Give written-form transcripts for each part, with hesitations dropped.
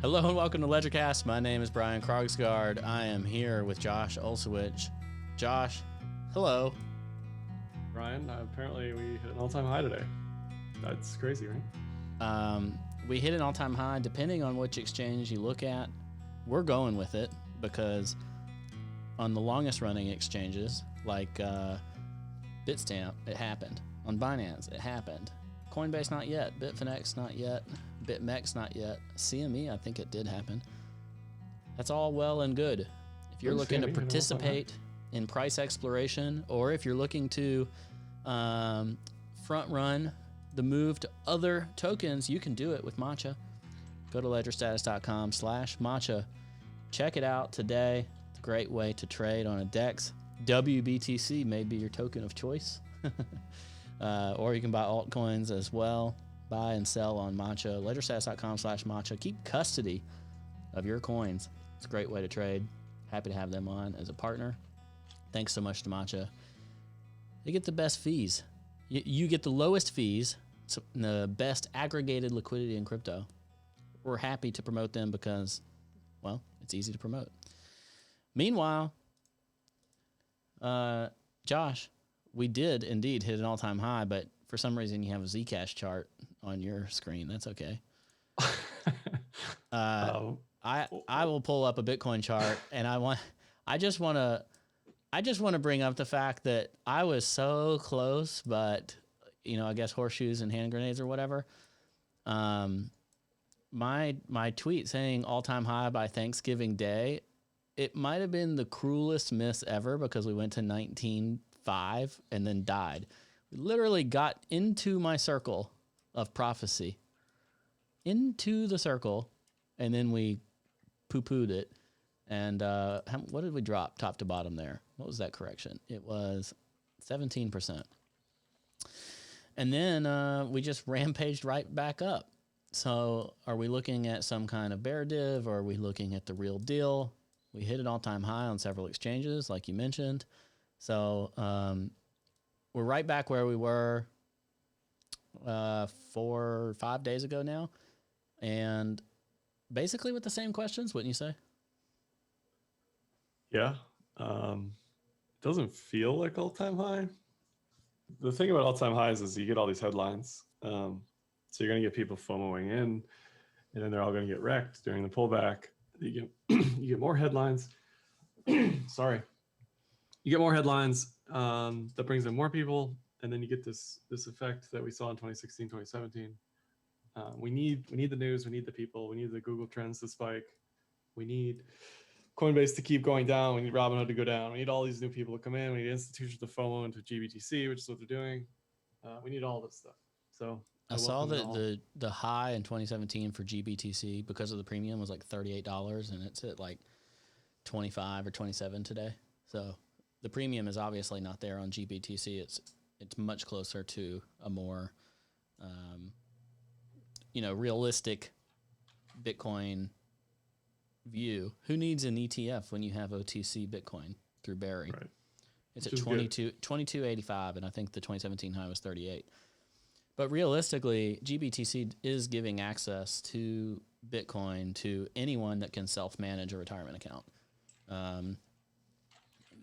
Hello and welcome to LedgerCast. My name is Brian Krogsgaard. I am here with Josh Olszewicz. Josh, hello. Brian, apparently we hit an all-time high today. That's crazy, right? We hit an all-time high. Depending on which exchange you look at, we're going with it because on the longest running exchanges, like Bitstamp, it happened. On Binance, it happened. Coinbase, not yet. Bitfinex, not yet. BitMEX, not yet. CME, I think it did happen. That's all well and good. If you're looking to participate in price exploration, or if you're looking to front run the move to other tokens, you can do it with Matcha. Go to ledgerstatus.com/Matcha. Check it out today. It's a great way to trade on a DEX. WBTC may be your token of choice. Or you can buy altcoins as well. Buy and sell on Matcha. Ledgerstatus.com/Matcha. Keep custody of your coins. It's a great way to trade. Happy to have them on as a partner. Thanks so much to Matcha. They get the best fees. You get the lowest fees, so the best aggregated liquidity in crypto. We're happy to promote them because, well, it's easy to promote. Meanwhile, Josh, we did indeed hit an all-time high, but for some reason you have a Zcash chart on your screen. That's okay. I will pull up a Bitcoin chart, and I just want to bring up the fact that I was so close, but I guess horseshoes and hand grenades or whatever. My tweet saying all-time high by Thanksgiving Day, it might have been the cruelest miss ever because we went to 19.5 and then died. We literally got into my circle of prophecy, into the circle, and then we poo-pooed it. And what did we drop top to bottom there? What was that correction? It was 17%. And then we just rampaged right back up. So are we looking at some kind of bear div, or are we looking at the real deal? We hit an all-time high on several exchanges, like you mentioned. So we're right back where we were 4 or 5 days ago now. And basically with the same questions, wouldn't you say? Yeah. It doesn't feel like all-time high. The thing about all-time highs is you get all these headlines. So you're going to get people FOMOing in, and then they're all going to get wrecked during the pullback. You get more headlines. Sorry. You get more headlines. That brings in more people, and then you get this effect that we saw in 2016, 2017. We need the news. We need the people. We need the Google Trends to spike. We need Coinbase to keep going down. We need Robinhood to go down. We need all these new people to come in. We need institutions to FOMO into GBTC, which is what they're doing. We need all this stuff. So I saw that the high in 2017 for GBTC because of the premium was like $38, and it's at like 25 or 27 today. So the premium is obviously not there on GBTC. It's much closer to a more realistic Bitcoin view. Who needs an ETF when you have OTC Bitcoin through Barry? Right. It's at 22.85, and I think the 2017 high was 38. But realistically, GBTC is giving access to Bitcoin to anyone that can self-manage a retirement account.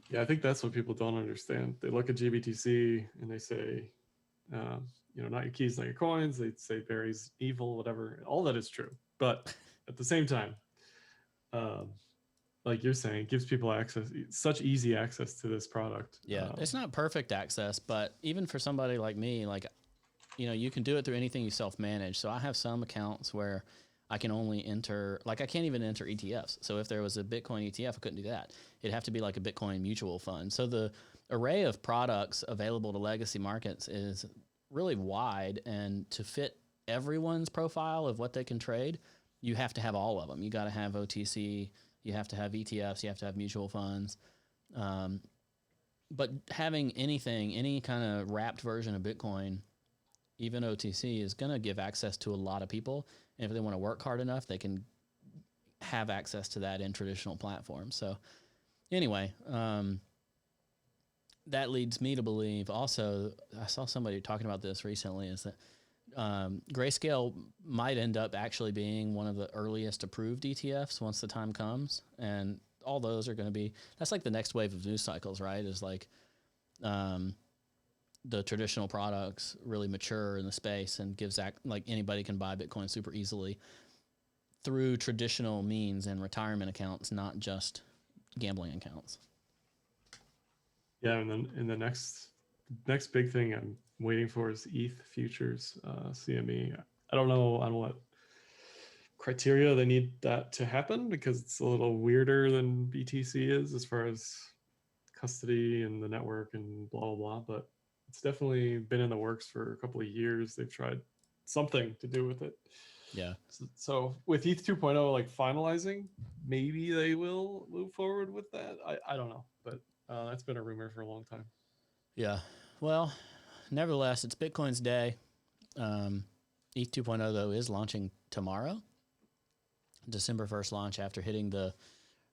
Yeah, I think that's what people don't understand. They look at GBTC and they say, not your keys, not your coins. They say Barry's evil, whatever. All that is true. But at the same time, like you're saying, it gives people such easy access to this product. Yeah, it's not perfect access, but even for somebody like me, you can do it through anything you self-manage. So I have some accounts where I can only enter, I can't even enter ETFs. So if there was a Bitcoin ETF, I couldn't do that. It'd have to be like a Bitcoin mutual fund. So the array of products available to legacy markets is really wide, and to fit everyone's profile of what they can trade, you have to have all of them. You got to have OTC, you have to have ETFs, you have to have mutual funds. But having anything, any kind of wrapped version of Bitcoin, even OTC, is going to give access to a lot of people. And if they want to work hard enough, they can have access to that in traditional platforms. So anyway, that leads me to believe also, I saw somebody talking about this recently, is that Grayscale might end up actually being one of the earliest approved ETFs once the time comes, and all those are going to be. That's like the next wave of news cycles, right? Is like the traditional products really mature in the space and gives like anybody can buy Bitcoin super easily through traditional means and retirement accounts, not just gambling accounts. Yeah, and then in the next big thing I'm waiting for is ETH futures, CME. I don't know on what criteria they need that to happen because it's a little weirder than BTC is as far as custody and the network and blah blah blah. But it's definitely been in the works for a couple of years. They've tried something to do with it. Yeah. So with ETH 2.0 like finalizing, maybe they will move forward with that. I don't know, but that's been a rumor for a long time. Yeah. Well, nevertheless, it's Bitcoin's day. ETH 2.0 though is launching tomorrow. December 1st launch after hitting the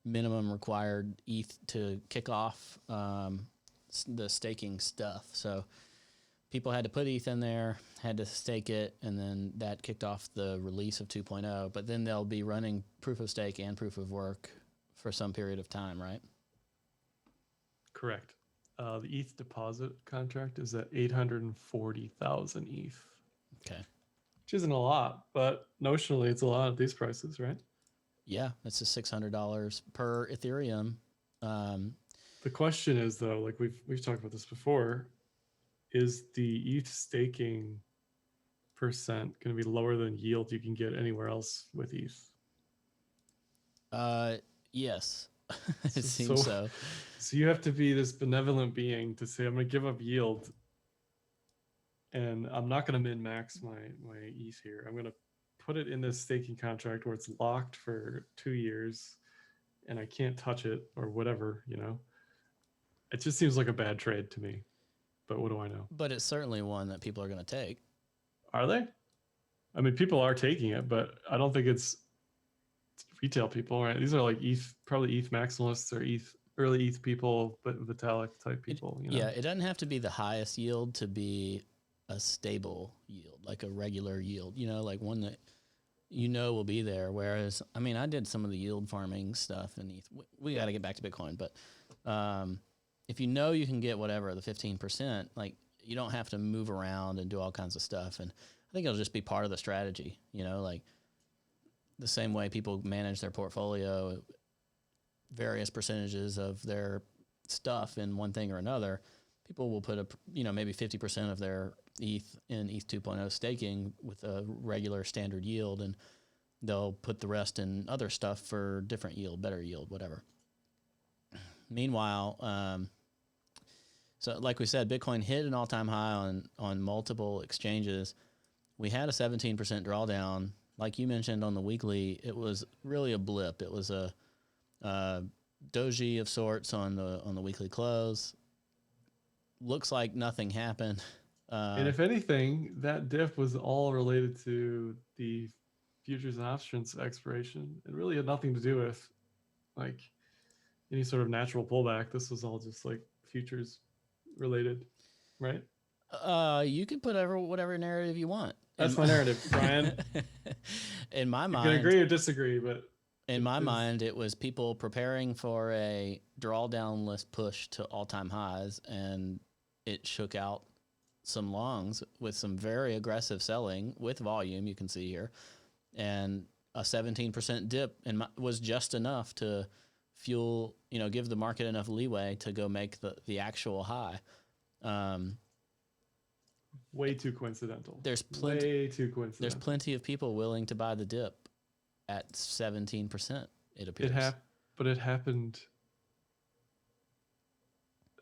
minimum required ETH to kick off the staking stuff. So people had to put ETH in there, had to stake it, and then that kicked off the release of 2.0. But then they'll be running proof of stake and proof of work for some period of time, right? Correct. The ETH deposit contract is at 840,000 ETH. Okay. Which isn't a lot, but notionally it's a lot at these prices, right? Yeah, it's just $600 per Ethereum. The question is though, like we've talked about this before, is the ETH staking percent going to be lower than yield you can get anywhere else with ETH? Yes, it seems so. So you have to be this benevolent being to say, I'm going to give up yield and I'm not going to min max my ETH here. I'm going to put it in this staking contract where it's locked for 2 years and I can't touch it or whatever, you know. It just seems like a bad trade to me. But what do I know? But it's certainly one that people are going to take. Are they? I mean, people are taking it, but I don't think it's retail people, right? These are like ETH, probably ETH maximalists or ETH early ETH people, but Vitalik type people. You know? Yeah, it doesn't have to be the highest yield to be a stable yield, like a regular yield. You know, like one that will be there. Whereas, I mean, I did some of the yield farming stuff in ETH. We got to get back to Bitcoin, but if you can get whatever the 15%, like you don't have to move around and do all kinds of stuff. And I think it'll just be part of the strategy. You know, like the same way people manage their portfolio, various percentages of their stuff in one thing or another, people will put maybe 50% of their ETH in ETH 2.0 staking with a regular standard yield, and they'll put the rest in other stuff for different yield, better yield, whatever. Meanwhile, so like we said, Bitcoin hit an all-time high on multiple exchanges. We had a 17% drawdown. Like you mentioned on the weekly, it was really a blip. It was a doji of sorts on the weekly close. Looks like nothing happened. And if anything, that dip was all related to the futures and options expiration. It really had nothing to do with like any sort of natural pullback. This was all just like futures related, right? You can put whatever narrative you want. That's my narrative, Brian. In my mind, you can agree or disagree, but in my mind, it was people preparing for a drawdown list push to all-time highs, and it shook out some longs with some very aggressive selling with volume, you can see here, and a 17% dip was just enough to fuel, give the market enough leeway to go make the actual high. Way too coincidental. There's plenty of people willing to buy the dip at 17%, it appears. But it happened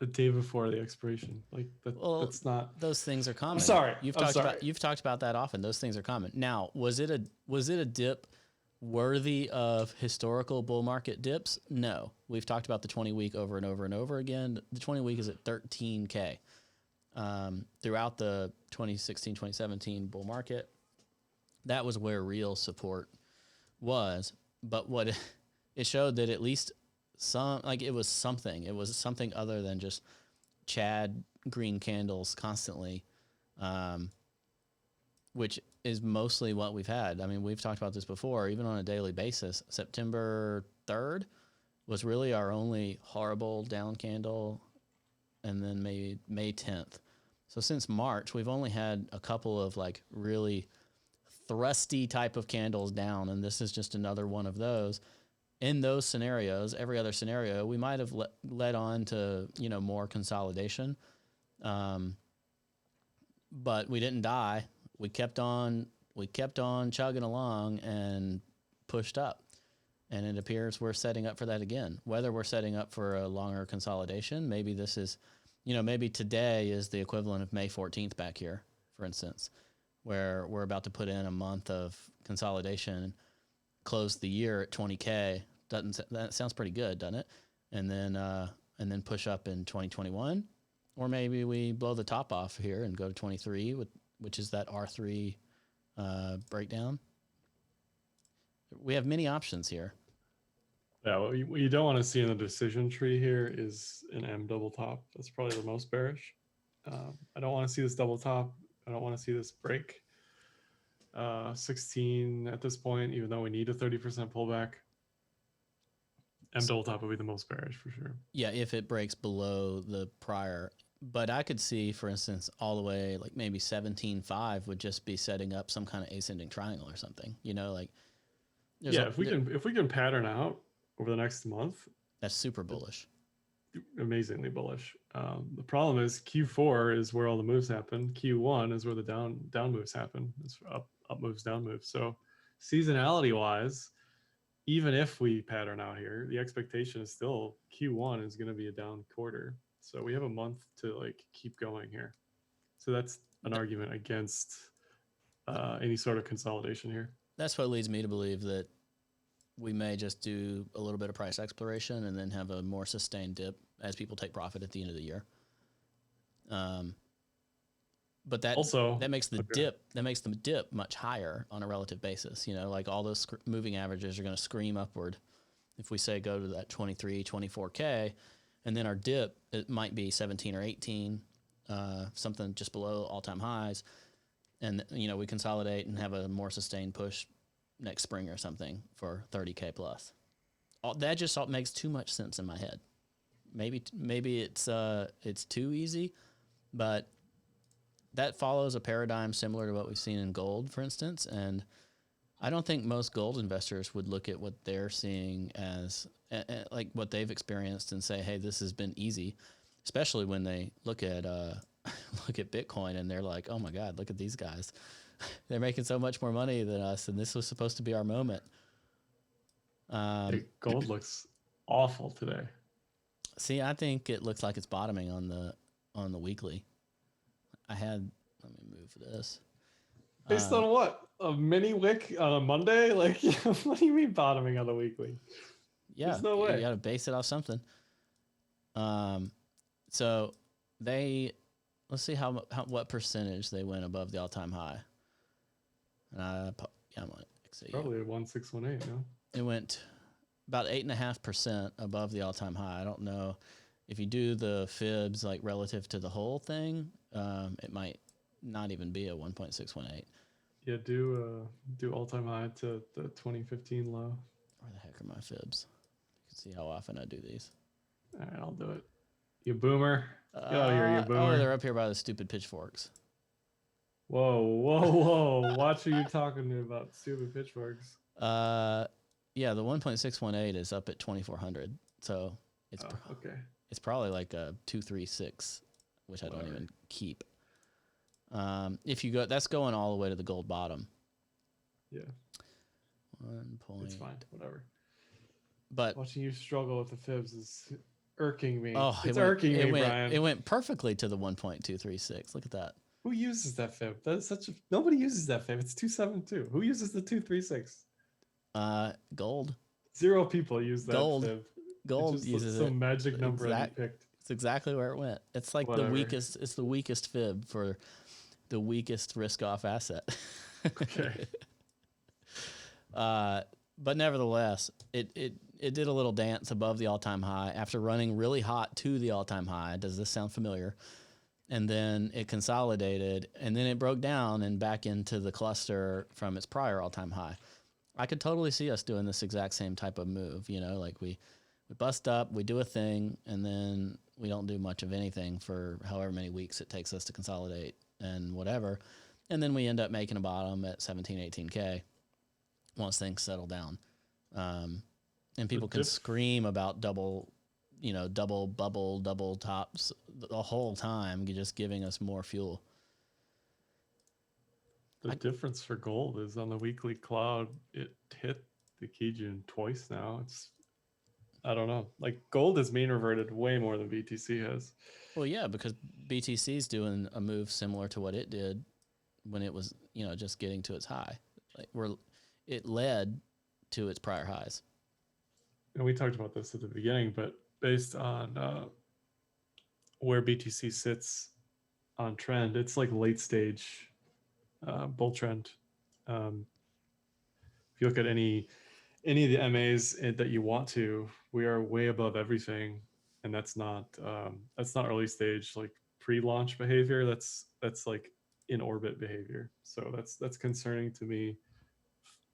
a day before the expiration. Like that's not. Those things are common. I'm sorry. You've talked about that often. Those things are common. Now, was it a dip worthy of historical bull market dips? No. We've talked about the 20-week over and over and over again. The 20-week is at 13K. Throughout the 2016, 2017 bull market, that was where real support was. But what it showed that at least it was something other than just Chad green candles constantly. which is mostly what we've had. I mean, we've talked about this before, even on a daily basis. September 3rd was really our only horrible down candle, and then maybe May 10th. So since March, we've only had a couple of like really thrusty type of candles down, and this is just another one of those. In those scenarios, every other scenario, we might have led on to, you know, more consolidation. But we didn't die. We kept on chugging along and pushed up. And it appears we're setting up for that again. Whether we're setting up for a longer consolidation, maybe this is, you know, maybe today is the equivalent of May 14th back here, for instance, where we're about to put in a month of consolidation, close the year at 20K. That sounds pretty good, doesn't it? And then push up in 2021, or maybe we blow the top off here and go to 23, which is that R3 breakdown. We have many options here. Yeah, what you don't want to see in the decision tree here is an M double top. That's probably the most bearish. I don't want to see this double top. I don't want to see this break 16 at this point, even though we need a 30% pullback. M double top would be the most bearish for sure. Yeah, if it breaks below the prior. But I could see, for instance, all the way like maybe 17.5 would just be setting up some kind of ascending triangle or something. You know, like if we can pattern out over the next month, that's super bullish. Amazingly bullish. The problem is Q4 is where all the moves happen. Q1 is where the down moves happen. It's up moves, down moves. So seasonality wise, even if we pattern out here, the expectation is still Q1 is going to be a down quarter. So we have a month to like keep going here. So that's an argument against any sort of consolidation here. That's what leads me to believe that we may just do a little bit of price exploration and then have a more sustained dip as people take profit at the end of the year. But that makes the dip much higher on a relative basis. You know, like all those moving averages are going to scream upward. If we say go to that 23, 24K, and then our dip, it might be 17 or 18, something just below all-time highs. And, you know, we consolidate and have a more sustained push next spring or something for 30K plus. That just makes too much sense in my head. Maybe it's too easy, but that follows a paradigm similar to what we've seen in gold, for instance. And I don't think most gold investors would look at what they're seeing as like what they've experienced and say, hey, this has been easy, especially when they look at Bitcoin and they're like, oh my God, look at these guys. They're making so much more money than us, and this was supposed to be our moment. Gold looks awful today. See, I think it looks like it's bottoming on the weekly. Let me move this. Based on what? A mini wick on a Monday? Like, what do you mean bottoming on the weekly? Yeah, there's no way. You got to base it off something. So let's see what percentage they went above the all-time high. I'm on XAU. Probably 1618. No, it went about 8.5% above the all-time high. I don't know if you do the fibs like relative to the whole thing. It might not even be a 1.618. Yeah, do all-time high to the 2015 low. Where the heck are my fibs? You can see how often I do these. All right, I'll do it. You boomer. Get out of here, you boomer. Oh, they're up here by the stupid pitchforks. Whoa. Watch who you're talking to about stupid pitchforks. Yeah, the 1.618 is up at 2400. So it's okay. It's probably like a 236, which I don't even keep. If you go, that's going all the way to the gold bottom. Yeah. 1 point. It's fine, whatever. But watching you struggle with the fibs is irking me. Oh, it's irking me, Brian. It went perfectly to the 1.236. Look at that. Who uses that fib? That's nobody uses that fib. It's 272. Who uses the 236? Gold. 0 people use that fib. Gold uses it. Some magic number that you picked. It's exactly where it went. It's like the weakest. It's the weakest fib for the weakest risk-off asset. Okay. But nevertheless, it did a little dance above the all-time high after running really hot to the all-time high. Does this sound familiar? and then it consolidated, and then it broke down and back into the cluster from its prior all-time high. I could totally see us doing this exact same type of move. Like we bust up, we do a thing, and then we don't do much of anything for however many weeks it takes us to consolidate and whatever. And then we end up making a bottom at 17, 18K once things settle down. And people can scream about double bubble, double tops the whole time, just giving us more fuel. The difference for gold is on the weekly cloud, it hit the Kijun twice now. I don't know. Like gold has mean reverted way more than BTC has. Well, yeah, because BTC is doing a move similar to what it did when it was, just getting to its high. It led to its prior highs. And we talked about this at the beginning, but based on where BTC sits on trend, it's like late stage bull trend. If you look at any of the MAs that you want to, we are way above everything, and that's not early stage like pre-launch behavior. That's like in orbit behavior. So that's concerning to me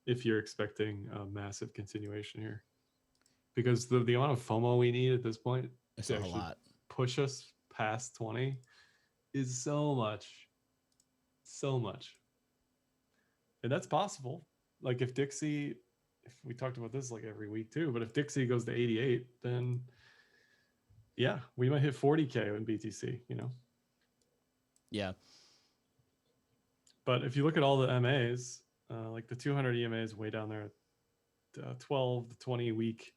if you're expecting a massive continuation here, because the amount of FOMO we need at this point to actually push us past 20 is so much, and that's possible. Like if we talked about this like every week too, but if Dixie goes to 88, then yeah, we might hit 40K in BTC, Yeah. But if you look at all the MAs, like the 200 EMA is way down there at 12, the 20 week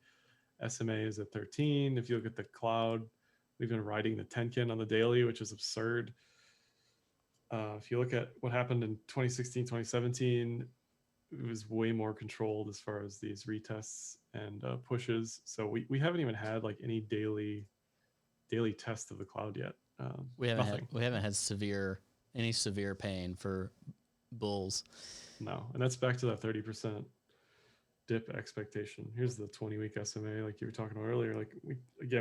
SMA is at 13. If you look at the cloud, we've been riding the Tenkin on the daily, which is absurd. If you look at what happened in 2016, 2017, it was way more controlled as far as these retests and pushes. So we haven't even had like any daily test of the cloud yet. We haven't had any severe pain for bulls. No, and that's back to that 30% dip expectation. Here's the 20-week SMA, like you were talking about earlier. Like we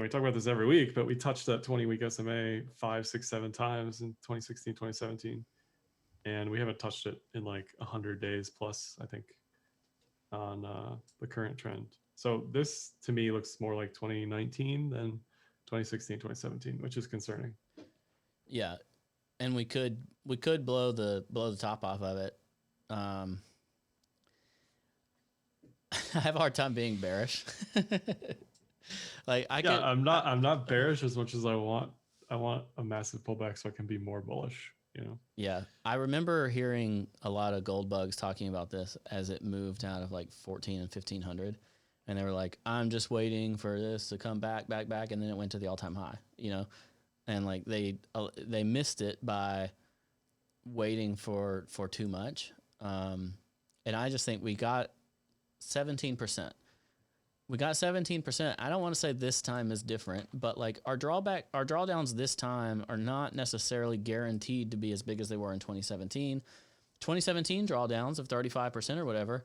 talk about this every week, but we touched that 20-week SMA 5, 6, 7 times in 2016, 2017. And we haven't touched it in like 100 days plus, I think, on the current trend. So this to me looks more like 2019 than 2016, 2017, which is concerning. Yeah, and we could blow the top off of it. I have a hard time being bearish. I'm not bearish as much as I want a massive pullback so I can be more bullish. Yeah, I remember hearing a lot of gold bugs talking about this as it moved out of like 14 and 1500, and they were like, "I'm just waiting for this to come back," and then it went to the all-time high. And like they missed it by waiting for too much. And I just think we got 17%. We got 17%. I don't want to say this time is different, but like our drawdowns this time are not necessarily guaranteed to be as big as they were in 2017. 2017 drawdowns of 35% or whatever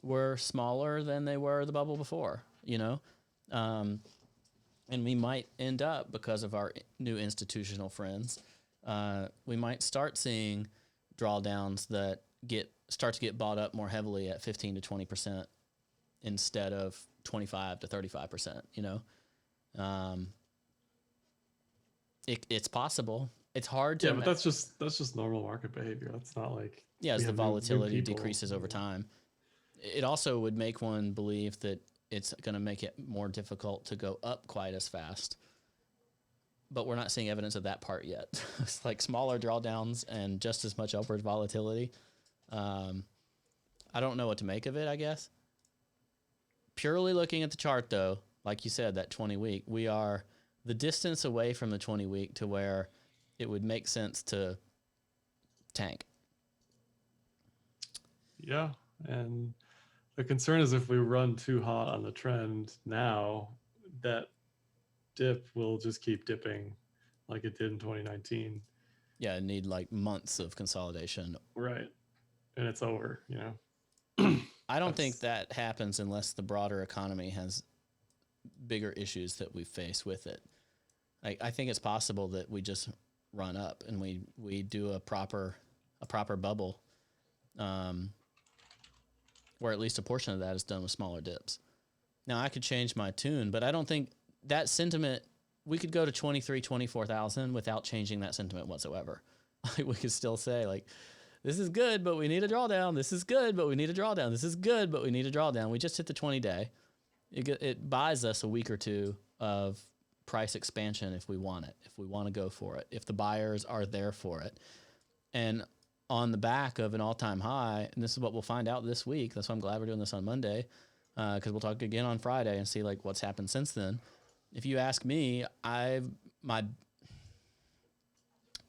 were smaller than they were the bubble before, and we might end up, because of our new institutional friends, we might start seeing drawdowns that start to get bought up more heavily at 15 to 20% instead of 25 to 35%, it's possible. It's hard to. Yeah, but that's just normal market behavior. That's not like, as the volatility decreases over time. It also would make one believe that it's going to make it more difficult to go up quite as fast. But we're not seeing evidence of that part yet. It's like smaller drawdowns and just as much upward volatility. I don't know what to make of it, I guess. Purely looking at the chart, though, like you said, that 20-week, we are the distance away from the 20-week to where it would make sense to tank. Yeah, and the concern is if we run too hot on the trend now, that dip will just keep dipping like it did in 2019. Yeah, it need like months of consolidation. Right. And it's over, I don't think that happens unless the broader economy has bigger issues that we face with it. I think it's possible that we just run up, and we do a proper bubble, where at least a portion of that is done with smaller dips. Now I could change my tune, but I don't think that sentiment. We could go to 23, 24,000 without changing that sentiment whatsoever. Like we could still say like, this is good, but we need a drawdown. This is good, but we need a drawdown. This is good, but we need a drawdown. We just hit the 20-day. It buys us a week or two of price expansion if we want it, if we want to go for it, if the buyers are there for it. And on the back of an all-time high, and this is what we'll find out this week. That's why I'm glad we're doing this on Monday, because we'll talk again on Friday and see like what's happened since then. If you ask me, my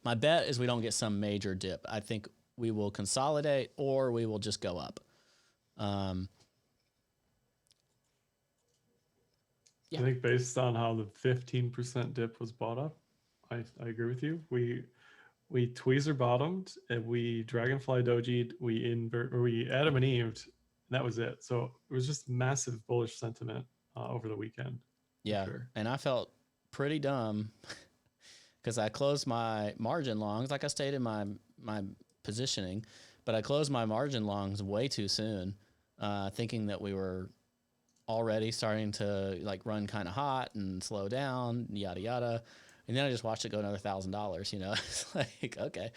bet is we don't get some major dip. I think we will consolidate or we will just go up. I think based on how the 15% dip was bought up, I agree with you. We tweezer bottomed and we dragonfly dojied, we Adam and Eved, and that was it. So it was just massive bullish sentiment over the weekend. Yeah, sure. And I felt pretty dumb because I closed my margin longs, like I stated my positioning, but I closed my margin longs way too soon, thinking that we were already starting to like run kind of hot and slow down, yada yada. And then I just watched it go another $1,000. You know, it's like okay.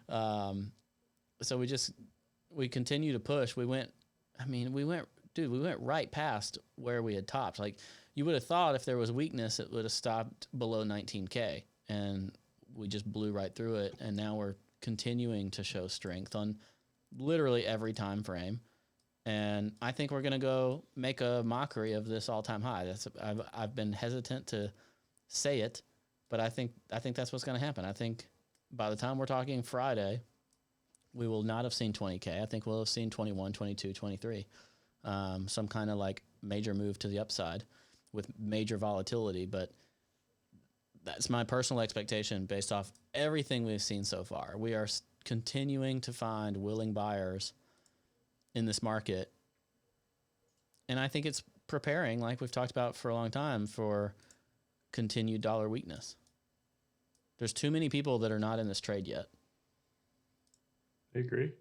So we continue to push. We went right past where we had topped. Like you would have thought if there was weakness, it would have stopped below 19K, and we just blew right through it. And now we're continuing to show strength on literally every time frame. And I think we're going to go make a mockery of this all-time high. I've been hesitant to say it, but I think that's what's going to happen. I think by the time we're talking Friday, we will not have seen 20K. I think we'll have seen 21, 22, 23. Some kind of like major move to the upside with major volatility, but that's my personal expectation based off everything we've seen so far. We are continuing to find willing buyers in this market. And I think it's preparing, like we've talked about for a long time, for continued dollar weakness. There's too many people that are not in this trade yet. I agree.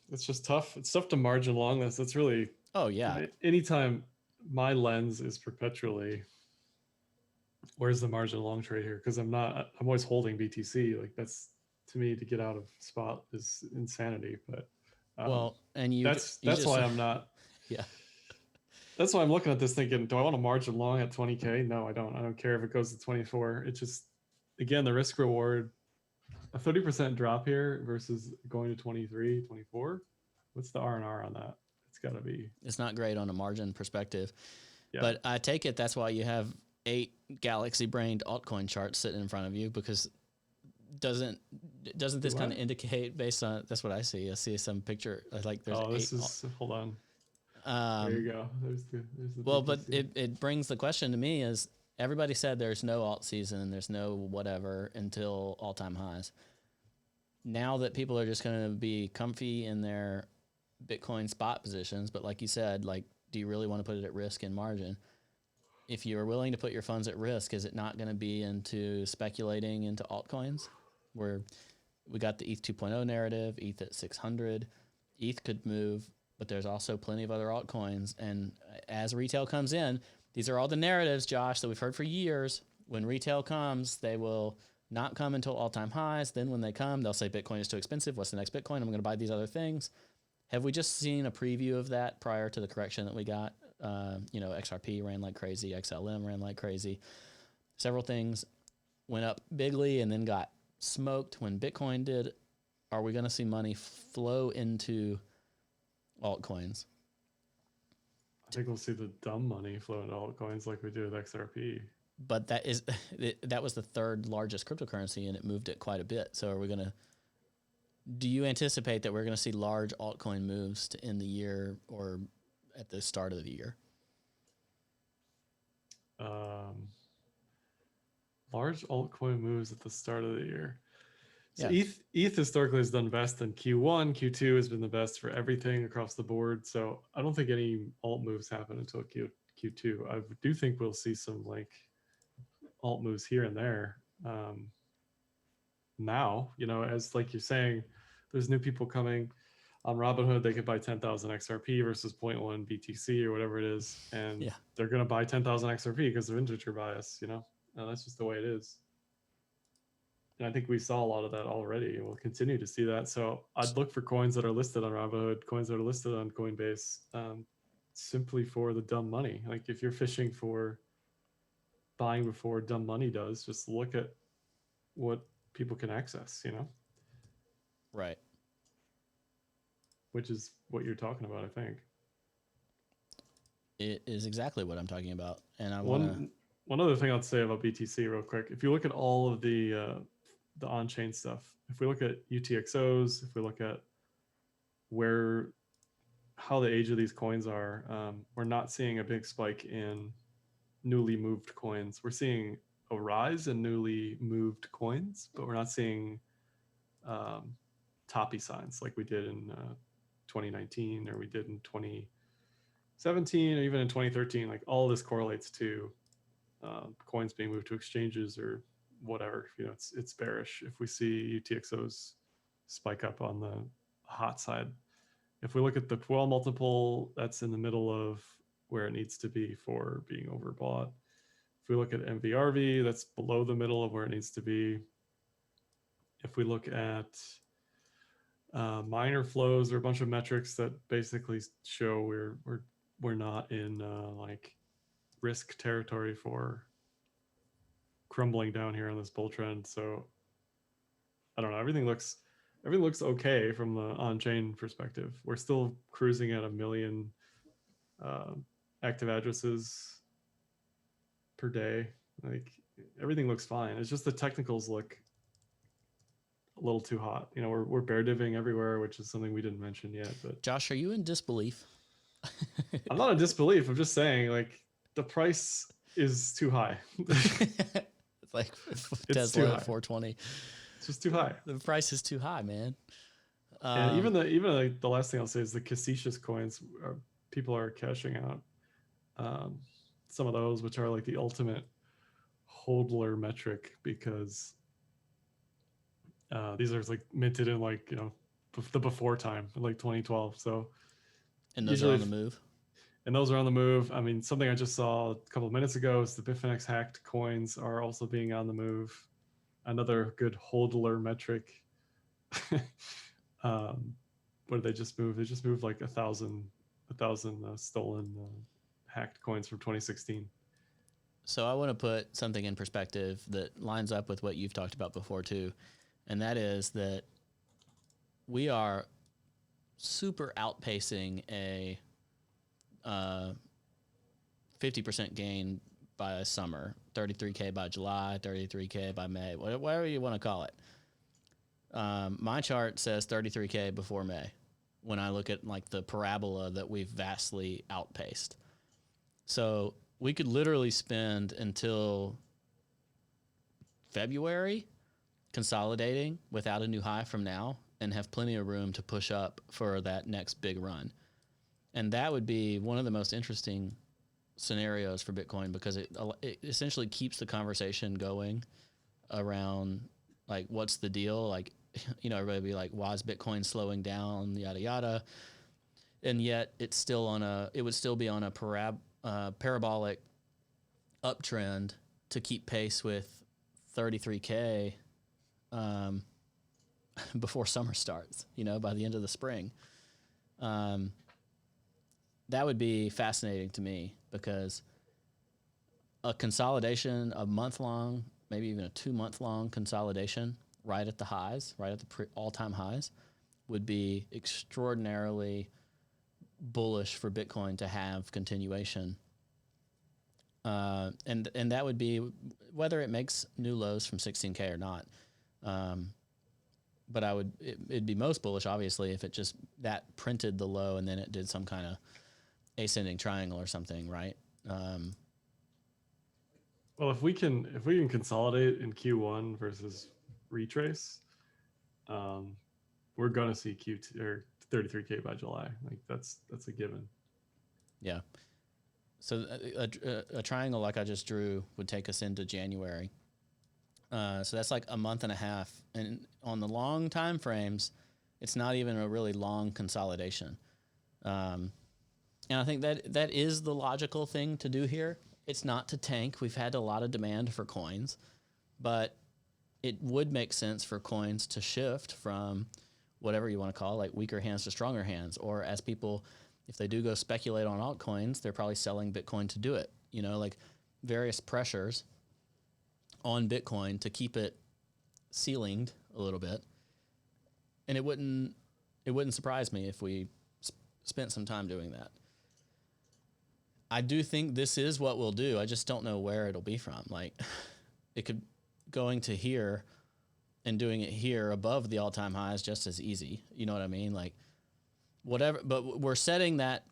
It's just tough. It's tough to margin long. That's really, oh yeah. Anytime my lens is perpetually, where's the margin long trade here? Because I'm always holding BTC. Like that's, to me, to get out of spot is insanity. But that's why I'm not. Yeah. That's why I'm looking at this thinking, do I want to margin long at 20K? No, I don't. I don't care if it goes to 24. It just, again, the risk reward, a 30% drop here versus going to 23, 24. What's the R&R on that? It's got to be. It's not great on a margin perspective. Yeah. But I take it that's why you have 8 galaxy-brained altcoin charts sitting in front of you, because doesn't this kind of indicate based on, that's what I see. I see some picture like there's hold on. There you go. There's the well, but it brings the question to me is everybody said there's no alt season, there's no whatever until all-time highs. Now that people are just going to be comfy in their Bitcoin spot positions, but like you said, like, do you really want to put it at risk in margin? If you're willing to put your funds at risk, is it not going to be into speculating into altcoins where we got the ETH 2.0 narrative, ETH at 600, ETH could move, but there's also plenty of other altcoins. And as retail comes in, these are all the narratives, Josh, that we've heard for years. When retail comes, they will not come until all-time highs. Then when they come, they'll say Bitcoin is too expensive. What's the next Bitcoin? I'm going to buy these other things. Have we just seen a preview of that prior to the correction that we got? XRP ran like crazy. XLM ran like crazy. Several things went up bigly and then got smoked when Bitcoin did. Are we going to see money flow into altcoins? I think we'll see the dumb money flow into altcoins like we do with XRP. But that was the third largest cryptocurrency, and it moved it quite a bit. So do you anticipate that we're going to see large altcoin moves to end the year or at the start of the year? Large altcoin moves at the start of the year. So yeah. ETH historically has done best in Q1. Q2 has been the best for everything across the board. So I don't think any alt moves happen until Q2. I do think we'll see some like alt moves here and there. Now, as like you're saying, there's new people coming on Robinhood. They could buy 10,000 XRP versus zero point 0.1 BTC or whatever it is, and Yeah. they're going to buy 10,000 XRP because of integer bias. That's just the way it is. And I think we saw a lot of that already, and we'll continue to see that. So I'd look for coins that are listed on Robinhood, coins that are listed on Coinbase, simply for the dumb money. Like if you're fishing for buying before dumb money does, just look at what people can access, Right. which is what you're talking about, I think. It is exactly what I'm talking about, and I want to. One other thing I'll say about BTC real quick. If you look at all of the on-chain stuff, if we look at UTXOs, if we look at how the age of these coins are, we're not seeing a big spike in newly moved coins. We're seeing a rise in newly moved coins, but we're not seeing toppy signs like we did in 2019 or we did in 2017 or even in 2013. Like all this correlates to coins being moved to exchanges or whatever. It's bearish if we see UTXOs spike up on the hot side. If we look at the Puel multiple, that's in the middle of where it needs to be for being overbought. If we look at MVRV, that's below the middle of where it needs to be. If we look at minor flows, or a bunch of metrics that basically show we're not in like risk territory for crumbling down here on this bull trend. So I don't know. Everything looks okay from the on-chain perspective. We're still cruising at 1 million active addresses per day. Like everything looks fine. It's just the technicals look a little too hot. We're bear divvying everywhere, which is something we didn't mention yet. But Josh, are you in disbelief? I'm not in disbelief. I'm just saying, like, the price is too high. It's like It's too Tesla high. at 420. It's just too high. The price is too high, man. And even the last thing I'll say is the facetious coins. People are cashing out some of those, which are like the ultimate hodler metric, because these are like minted in like the before time, like 2012. So and those are on the move. And those are on the move. I mean, something I just saw a couple of minutes ago is the Bitfinex hacked coins are also being on the move. Another good hodler metric. What did they just move? They just moved like 1,000 stolen hacked coins from 2016. So I want to put something in perspective that lines up with what you've talked about before too, and that is that we are super outpacing a 50% gain by summer, 33K by July, 33K by May, whatever you want to call it. My chart says 33K before May when I look at like the parabola that we've vastly outpaced. So we could literally spend until February consolidating without a new high from now and have plenty of room to push up for that next big run. And that would be one of the most interesting scenarios for Bitcoin, because it essentially keeps the conversation going around like, what's the deal? Like, everybody be like, why is Bitcoin slowing down? Yada, yada. And yet it would still be on a parabolic uptrend to keep pace with 33K before summer starts, by the end of the spring. That would be fascinating to me, because a consolidation, a month-long, maybe even a 2-month-long consolidation right at the highs, right at the all-time highs, would be extraordinarily bullish for Bitcoin to have continuation. And that would be whether it makes new lows from 16K or not. But it'd be most bullish, obviously, if it just that printed the low and then it did some kind of ascending triangle or something, right? Well, if we can consolidate in Q1 versus retrace, we're gonna see Q2 or 33K by July. Like that's a given. Yeah. So a triangle like I just drew would take us into January. So that's like a month and a half. And on the long time frames, it's not even a really long consolidation. And I think that is the logical thing to do here. It's not to tank. We've had a lot of demand for coins, but it would make sense for coins to shift from whatever you want to call it, like weaker hands to stronger hands, or as people, if they do go speculate on altcoins, they're probably selling Bitcoin to do it. Like various pressures on Bitcoin to keep it ceilinged a little bit. And it wouldn't surprise me if we spent some time doing that. I do think this is what we'll do. I just don't know where it'll be from. Like it could going to here and doing it here above the all-time high is just as easy. You know what I mean? Like whatever, but we're setting that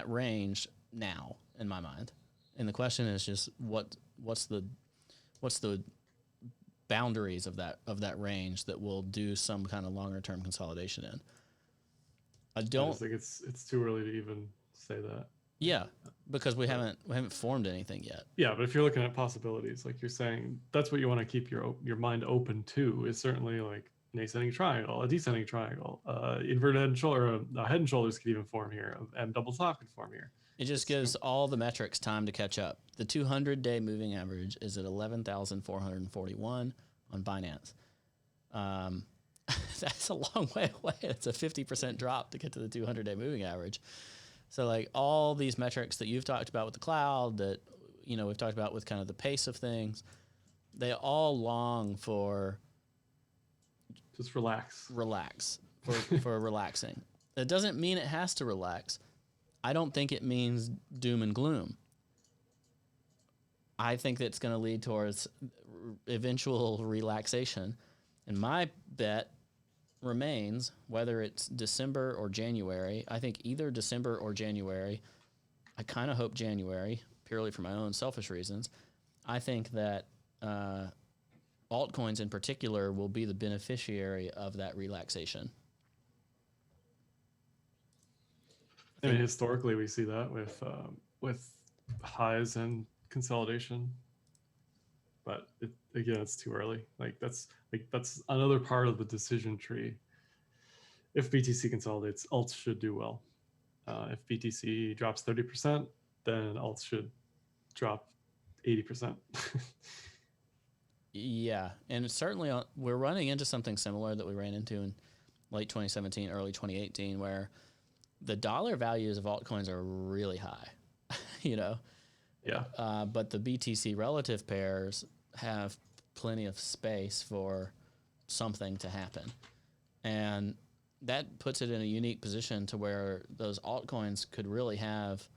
range now in my mind. And the question is just what's the boundaries of that range that we'll do some kind of longer term consolidation in. I just think it's too early to even say that. Yeah, because we haven't formed anything yet. Yeah, but if you're looking at possibilities, like you're saying, that's what you want to keep your mind open to. Is certainly like an ascending triangle, a descending triangle, inverted head and shoulder, a head and shoulders could even form here, and double top could form here. It just gives all the metrics time to catch up. The 200-day moving average is at 11,441 on Binance. That's a long way away. It's a 50% drop to get to the 200-day moving average. So like all these metrics that you've talked about with the cloud, that we've talked about with kind of the pace of things, they all long for just relax for relaxing. It doesn't mean it has to relax. I don't think it means doom and gloom. I think that's going to lead towards eventual relaxation. And my bet remains, whether it's December or January, I think either December or January, I kind of hope January, purely for my own selfish reasons. I think that altcoins in particular will be the beneficiary of that relaxation. I mean, historically, we see that with highs and consolidation, but again, it's too early. That's another part of the decision tree. If BTC consolidates, alts should do well. If BTC drops 30%, then alts should drop 80%. Yeah, and certainly we're running into something similar that we ran into in late 2017, early 2018, where the dollar values of altcoins are really high, Yeah. But the BTC relative pairs have plenty of space for something to happen. And that puts it in a unique position to where those altcoins could really have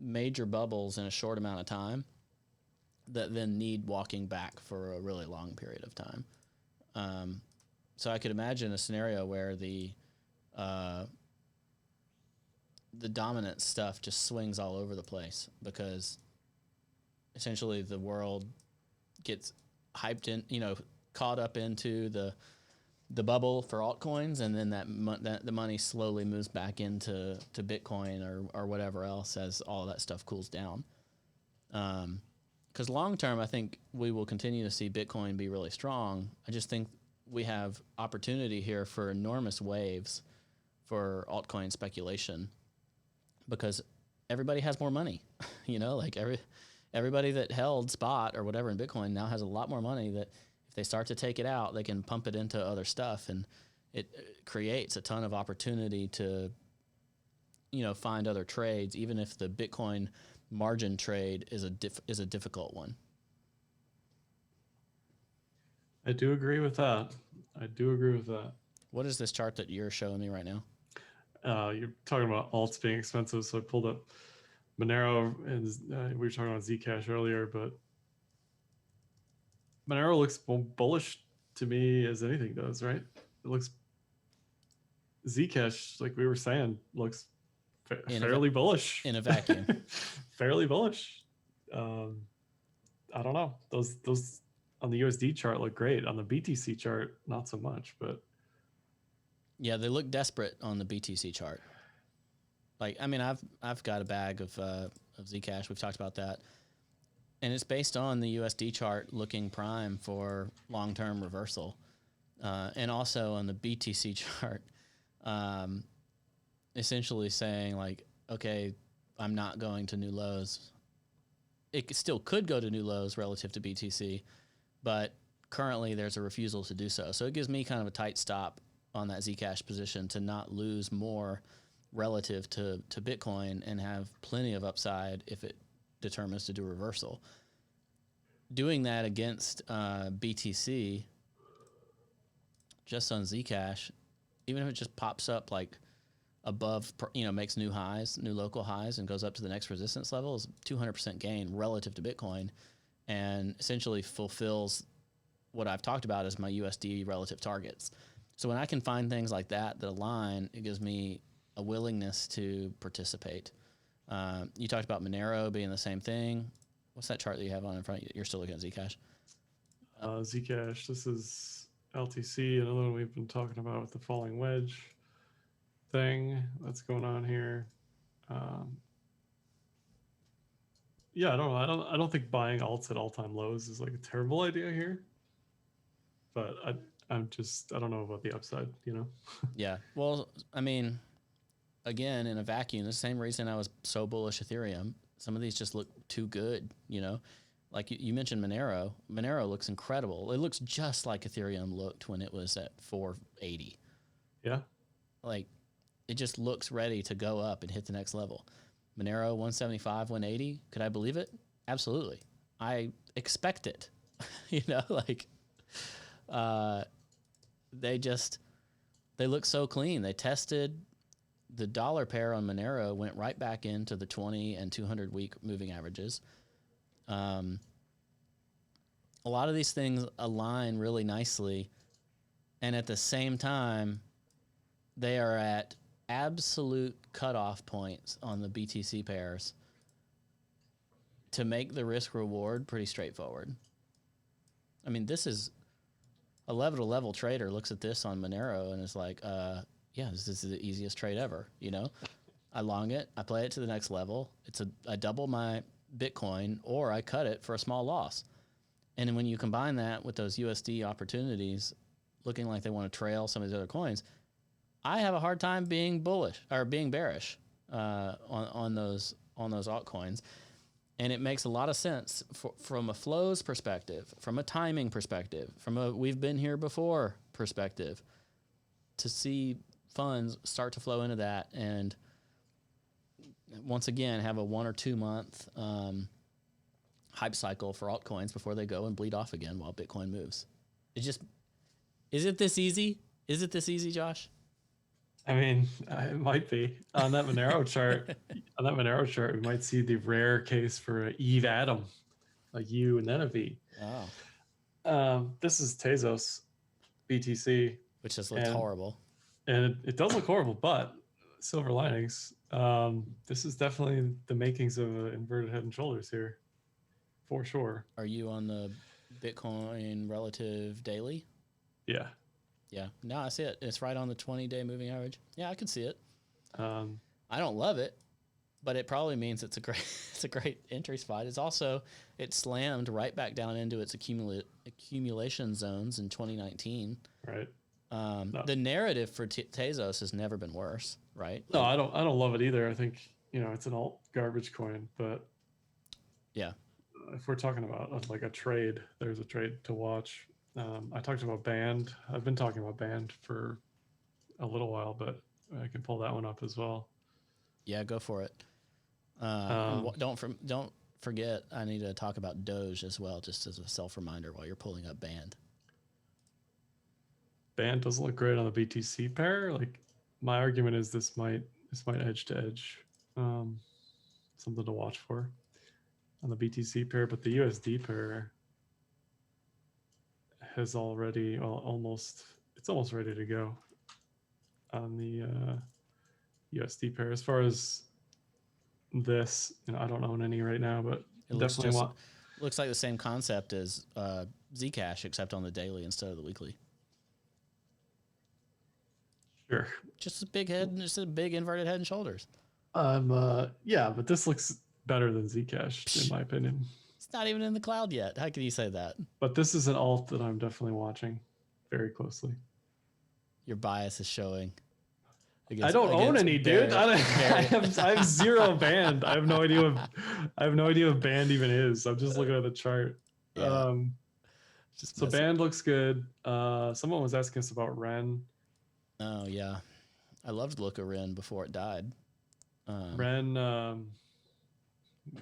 major bubbles in a short amount of time that then need walking back for a really long period of time. So I could imagine a scenario where the dominant stuff just swings all over the place because essentially the world gets hyped in, caught up into the bubble for altcoins, and then that the money slowly moves back into Bitcoin or whatever else as all that stuff cools down. Because long term, I think we will continue to see Bitcoin be really strong. I just think we have opportunity here for enormous waves for altcoin speculation because everybody has more money. Like everybody that held spot or whatever in Bitcoin now has a lot more money that if they start to take it out, they can pump it into other stuff, and it creates a ton of opportunity to, find other trades, even if the Bitcoin margin trade is a difficult one. I do agree with that. What is this chart that you're showing me right now? You're talking about alts being expensive, so I pulled up Monero, and we were talking about Zcash earlier, but Monero looks bullish to me as anything does, right? It looks Zcash, like we were saying, looks fairly bullish in a vacuum. Fairly bullish. I don't know. Those on the USD chart look great. On the BTC chart, not so much, but yeah, they look desperate on the BTC chart. Like, I mean, I've got a bag of Zcash. We've talked about that. And it's based on the USD chart looking prime for long-term reversal. And also on the BTC chart, essentially saying like, okay, I'm not going to new lows. It still could go to new lows relative to BTC, but currently there's a refusal to do so. So it gives me kind of a tight stop on that Zcash position to not lose more relative to Bitcoin and have plenty of upside if it determines to do a reversal. Doing that against BTC just on Zcash, even if it just pops up like above, makes new highs, new local highs, and goes up to the next resistance level, is 200% gain relative to Bitcoin, and essentially fulfills what I've talked about as my USD relative targets. So when I can find things like that align, it gives me a willingness to participate. You talked about Monero being the same thing. What's that chart that you have on in front of you? You're still looking at Zcash. Zcash, this is LTC, another one we've been talking about with the falling wedge thing that's going on here. Yeah, I don't know. I don't think buying alts at all-time lows is like a terrible idea here. But I don't know about the upside, Yeah. Well, I mean, again, in a vacuum, the same reason I was so bullish Ethereum, some of these just look too good, Like you mentioned Monero. Monero looks incredible. It looks just like Ethereum looked when it was at 480. Yeah. Like it just looks ready to go up and hit the next level. Monero 175, 180. Could I believe it? Absolutely. I expect it. They look so clean. They tested the dollar pair on Monero, went right back into the 20 and 200 week moving averages. A lot of these things align really nicely, and at the same time, they are at absolute cutoff points on the BTC pairs to make the risk reward pretty straightforward. I mean, this is a level trader looks at this on Monero and is like, yeah, this is the easiest trade ever. I long it, I play it to the next level. I double my Bitcoin, or I cut it for a small loss. And then when you combine that with those USD opportunities looking like they want to trail some of these other coins, I have a hard time being bullish or being bearish on those altcoins. And it makes a lot of sense from a flows perspective, from a timing perspective, from a we've been here before perspective, to see funds start to flow into that and once again have a 1 or 2 month hype cycle for altcoins before they go and bleed off again while Bitcoin moves. Is it this easy? Is it this easy, Josh? I mean, it might be on that Monero chart. On that Monero chart, we might see the rare case for an Eve Atom, like U and then a V. Oh. This is Tezos BTC, which just looks horrible. And it does look horrible, but silver linings. This is definitely the makings of an inverted head and shoulders here, for sure. Are you on the Bitcoin relative daily? Yeah. Yeah. No, I see it. It's right on the 20-day moving average. Yeah, I can see it. I don't love it, but it probably means it's a great entry spot. It slammed right back down into its accumulation zones in 2019. Right. No. The narrative for Tezos has never been worse, right? No, I don't love it either. I think it's an alt garbage coin, but yeah, if we're talking about like a trade, there's a trade to watch. I talked about Band. I've been talking about Band for a little while, but I can pull that one up as well. Yeah, go for it. Don't forget, I need to talk about Doge as well, just as a self reminder while you're pulling up Band. Band doesn't look great on the BTC pair. Like my argument is this might edge to edge, something to watch for on the BTC pair, but the USD pair has already almost ready to go on the USD pair. As far as this, I don't own any right now, but it looks like the same concept as Zcash, except on the daily instead of the weekly. Sure. Just a big head, just a big inverted head and shoulders. Yeah, but this looks better than Zcash in my opinion. not even in the cloud yet. How can you say that? But this is an alt that I'm definitely watching very closely. Your bias is showing. I don't own any, dude. I have zero band. I have no idea what band even is. I'm just looking at the chart. Yeah. So band looks good. Someone was asking us about Ren. Oh yeah, I loved the look of Ren before it died. Ren,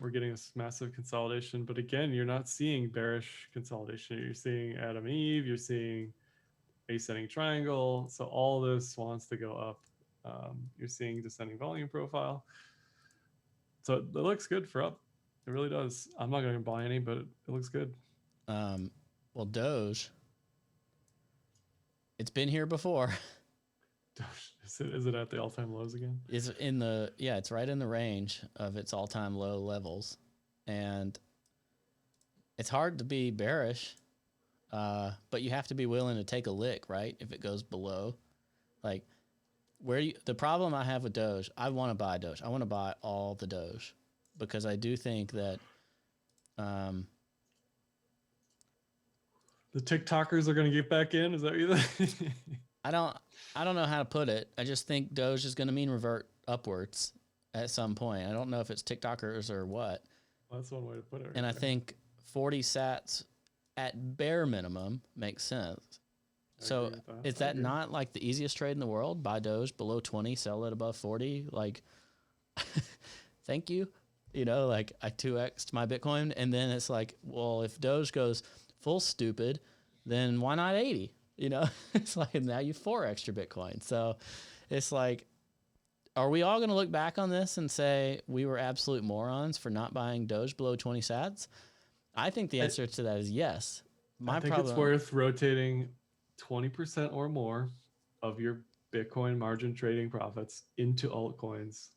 we're getting this massive consolidation, but again, you're not seeing bearish consolidation. You're seeing Adam Eve. You're seeing ascending triangle. So all this wants to go up. You're seeing descending volume profile. So it looks good for up. It really does. I'm not going to buy any, but it looks good. Well, Doge, it's been here before. Is it at the all-time lows again? It's it's right in the range of its all-time low levels, and it's hard to be bearish, but you have to be willing to take a lick, right? If it goes below, like the problem I have with Doge, I want to buy Doge. I want to buy all the Doge because I do think that the TikTokers are going to get back in. Is that what you think? I don't know how to put it. I just think Doge is going to mean revert upwards at some point. I don't know if it's TikTokers or what. Well, that's one way to put it. And I think 40 sats at bare minimum makes sense. So is that not like the easiest trade in the world? Buy Doge below 20, sell it above 40. Like, thank you. You know, like I 2x'd my Bitcoin. And then it's like, well, if Doge goes full stupid, then why not 80? You know, it's like now you 4x your Bitcoin. So it's like, are we all going to look back on this and say we were absolute morons for not buying Doge below 20 sats? I think the answer to that is yes. I think it's worth rotating 20% or more of your Bitcoin margin trading profits into altcoins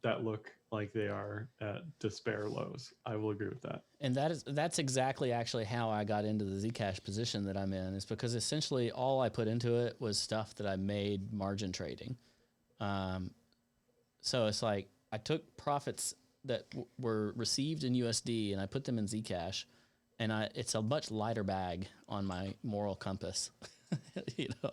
that look like they are at despair lows. I will agree with that. And that's exactly actually how I got into the Zcash position that I'm in, is because essentially all I put into it was stuff that I made margin trading. So it's like I took profits that were received in USD and I put them in Zcash, and it's a much lighter bag on my moral compass, you know,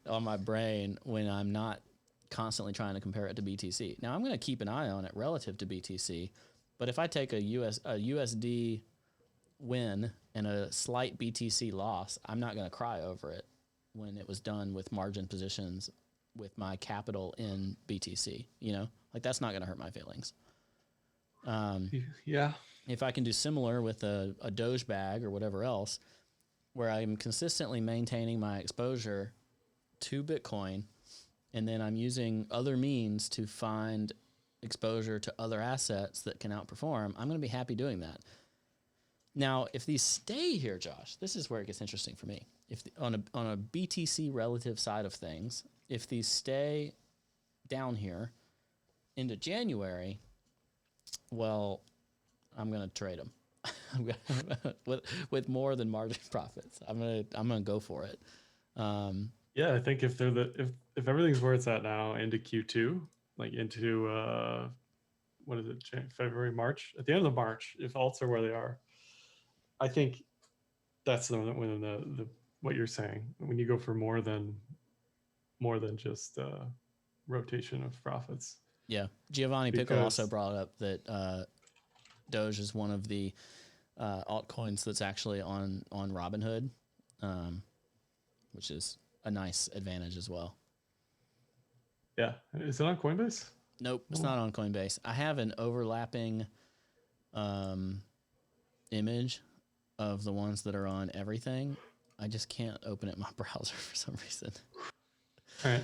on my brain when I'm not constantly trying to compare it to BTC. Now I'm going to keep an eye on it relative to BTC, but if I take a USD win and a slight BTC loss, I'm not going to cry over it when it was done with margin positions with my capital in BTC, you know, like that's not going to hurt my feelings. Yeah. If I can do similar with a Doge bag or whatever else, where I'm consistently maintaining my exposure to Bitcoin, and then I'm using other means to find exposure to other assets that can outperform, I'm going to be happy doing that. Now, if these stay here, Josh, this is where it gets interesting for me. On a BTC relative side of things, if these stay down here into January, well, I'm going to trade them with more than margin profits. I'm gonna go for it. Yeah, I think if everything's where it's at now into Q2, like into what is it, February, March, at the end of March, if alts are where they are, I think that's when the what you're saying, when you go for more than just rotation of profits. Yeah, Giovanni Pickle also brought up that Doge is one of the altcoins that's actually on Robinhood, which is a nice advantage as well. Yeah, is it on Coinbase? Nope, it's not on Coinbase. I have an overlapping image of the ones that are on everything. I just can't open it in my browser for some reason. All right.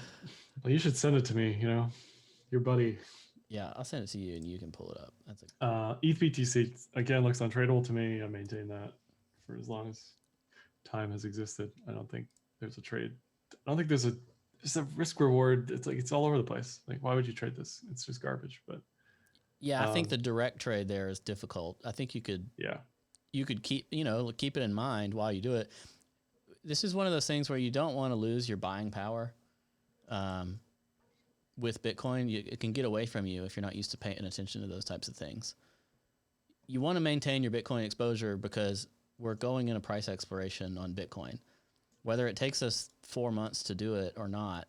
Well, you should send it to me, you know, your buddy. Yeah, I'll send it to you and you can pull it up. That's ETH BTC, again, looks untradeable to me. I maintain that for as long as time has existed. I don't think there's a trade. I don't think there's a risk reward. It's like, it's all over the place. Like, why would you trade this? It's just garbage. But yeah, I think the direct trade there is difficult. I think you could keep it in mind while you do it. This is one of those things where you don't want to lose your buying power. With Bitcoin, it can get away from you if you're not used to paying attention to those types of things. you want to maintain your Bitcoin exposure because we're going in a price exploration on Bitcoin. Whether it takes us 4 months to do it or not,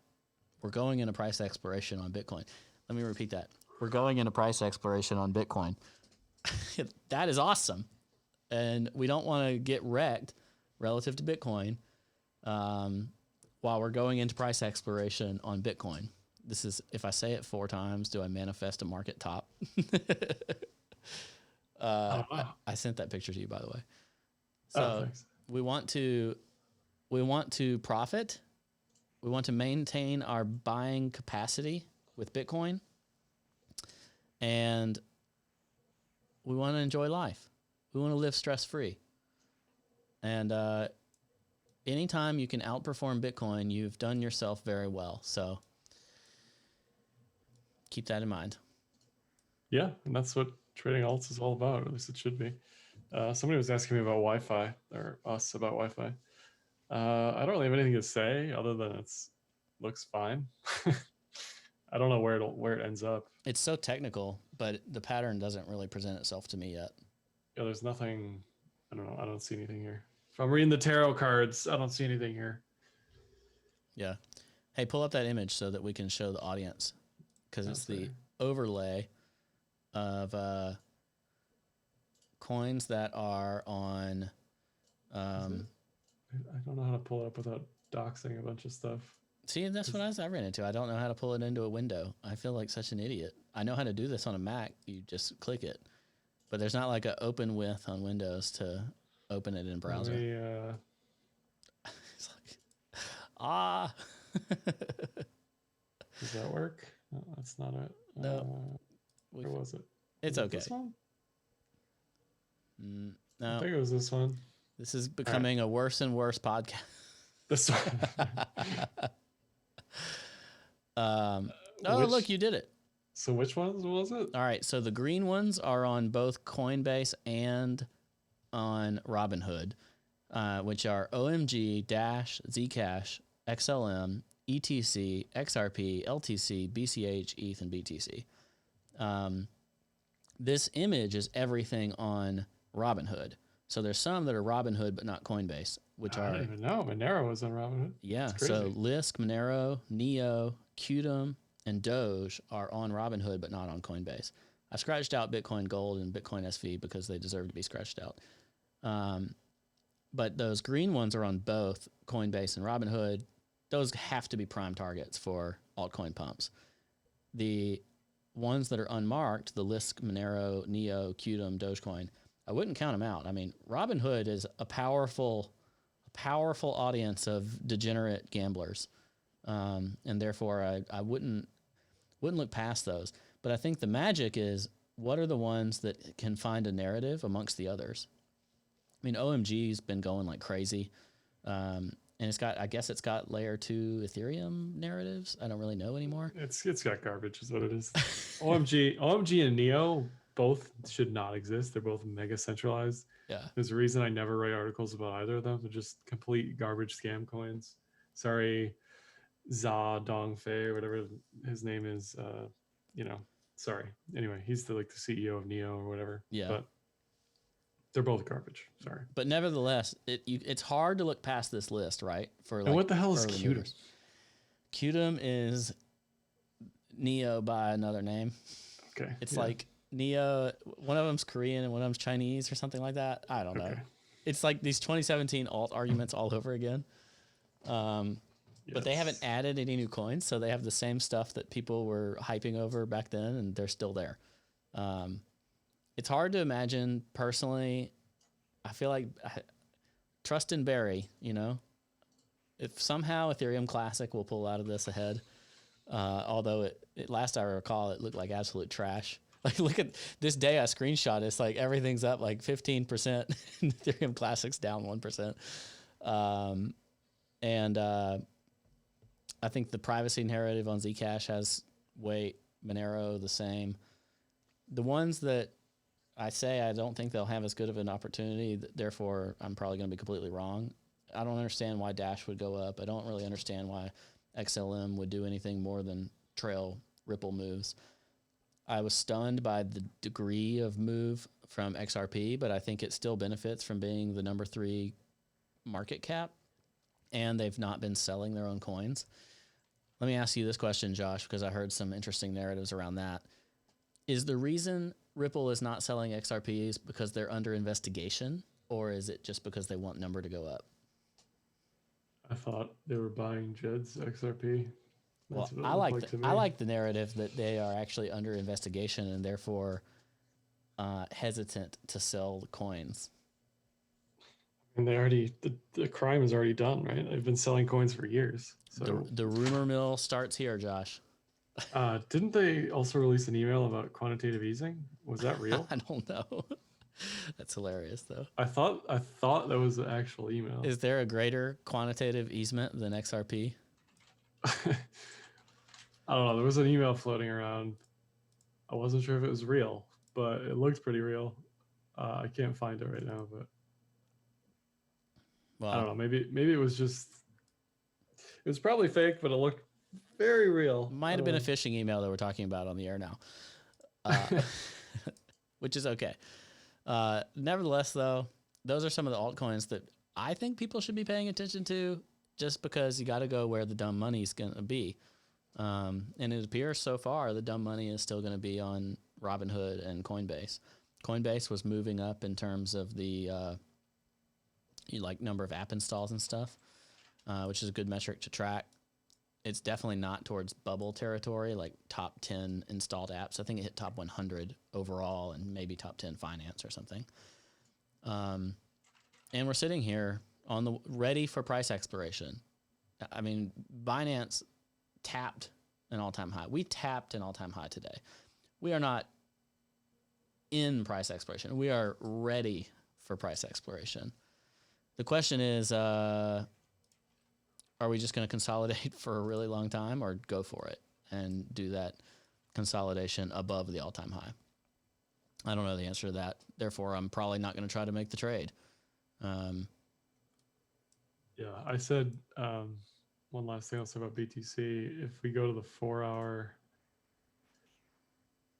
we're going in a price exploration on Bitcoin. Let me repeat that. We're going in a price exploration on Bitcoin. That is awesome. And we don't want to get wrecked relative to Bitcoin while we're going into price exploration on Bitcoin. This is, if I say it 4 times, do I manifest a market top? I sent that picture to you, by the way. So we want to profit. We want to maintain our buying capacity with Bitcoin, and we want to enjoy life. We want to live stress-free. And anytime you can outperform Bitcoin, you've done yourself very well. So keep that in mind. Yeah, and that's what trading alts is all about, or at least it should be. Somebody was asking me about Wi-Fi, or us about Wi-Fi. I don't really have anything to say other than it's looks fine. I don't know where it ends up. It's so technical, but the pattern doesn't really present itself to me yet. Yeah, there's nothing. I don't know. I don't see anything here. If I'm reading the tarot cards, I don't see anything here. Yeah. Hey, pull up that image so that we can show the audience, because it's the overlay of coins that are on. I don't know how to pull it up without doxing a bunch of stuff. See, that's what I ran into. I don't know how to pull it into a window. I feel like such an idiot. I know how to do this on a Mac. You just click it. But there's not like an open with on Windows to open it in browser. It's like, Does that work? No, that's not it. No. Where was it? It's okay. This one? No. I think it was this one. This is becoming a worse and worse podcast. This one. Look, you did it. So which ones was it? All right, so the green ones are on both Coinbase and on Robinhood, which are OMG, Dash, Zcash, XLM, ETC, XRP, LTC, BCH, ETH, and BTC. This image is everything on Robinhood. So there's some that are Robinhood but not Coinbase, which I are... don't even know. Monero was on Robinhood. Yeah, so Lisk, Monero, Neo, Qtum, and Doge are on Robinhood but not on Coinbase. I scratched out Bitcoin Gold and Bitcoin SV because they deserve to be scratched out. But those green ones are on both Coinbase and Robinhood. Those have to be prime targets for altcoin pumps. The ones that are unmarked, the Lisk, Monero, Neo, Qtum, Dogecoin, I wouldn't count them out. I mean, Robinhood is a powerful audience of degenerate gamblers. And therefore I wouldn't look past those. But I think the magic is, what are the ones that can find a narrative amongst the others? I mean, OMG's been going like crazy. And I guess it's got layer 2 Ethereum narratives. I don't really know anymore. It's got garbage is what it is. OMG and Neo both should not exist. They're both mega centralized. Yeah. There's a reason I never write articles about either of them. They're just complete garbage scam coins. Sorry, Za Dongfei or whatever his name is. Sorry. Anyway, he's the CEO of Neo or whatever. Yeah. But they're both garbage. Sorry. But nevertheless, it's hard to look past this list, right? And what the hell is Qtum? Qtum is Neo by another name. Okay. It's like Neo, one of them's Korean and one of them's Chinese or something like that. I don't know. It's like these 2017 alt arguments all over again. But they haven't added any new coins, so they have the same stuff that people were hyping over back then, and they're still there. It's hard to imagine, personally. I feel like trust in Barry, If somehow Ethereum Classic will pull out of this ahead, although it last I recall, it looked like absolute trash. Like, look at this day I screenshot. It's like everything's up like 15%. And Ethereum Classic's down 1%. I think the privacy narrative on Zcash has weight. Monero, the same. The ones that I say I don't think they'll have as good of an opportunity, therefore I'm probably going to be completely wrong. I don't understand why Dash would go up. I don't really understand why XLM would do anything more than trail Ripple moves. I was stunned by the degree of move from XRP, but I think it still benefits from being the number 3 market cap, and they've not been selling their own coins. Let me ask you this question, Josh, because I heard some interesting narratives around that. Is the reason Ripple is not selling XRPs because they're under investigation, or is it just because they want number to go up? I thought they were buying Jed's XRP. Well, I like the narrative that they are actually under investigation and therefore hesitant to sell the coins. And the crime is already done, right? They've been selling coins for years. So The rumor mill starts here, Josh. didn't they also release an email about quantitative easing? Was that real? I don't know. That's hilarious, though. I thought that was the actual email. Is there a greater quantitative easement than XRP? I don't know. There was an email floating around. I wasn't sure if it was real, but it looked pretty real. I can't find it right now, but Well, I don't know. Maybe it was just. It was probably fake, but it looked very real. Might have been a phishing email that we're talking about on the air now, which is okay. Nevertheless, though, those are some of the altcoins that I think people should be paying attention to, just because you got to go where the dumb money is going to be. And it appears so far the dumb money is still going to be on Robinhood and Coinbase. Coinbase was moving up in terms of the number of app installs and stuff, which is a good metric to track. It's definitely not towards bubble territory, like top 10 installed apps. I think it hit top 100 overall and maybe top 10 finance or something. And we're sitting here on the ready for price exploration. I mean, Binance tapped an all-time high. We tapped an all-time high today. We are not in price exploration. We are ready for price exploration. The question is, are we just going to consolidate for a really long time or go for it and do that consolidation above the all-time high? I don't know the answer to that. Therefore, I'm probably not going to try to make the trade. Yeah, I said one last thing I'll say about BTC. If we go to the 4-hour,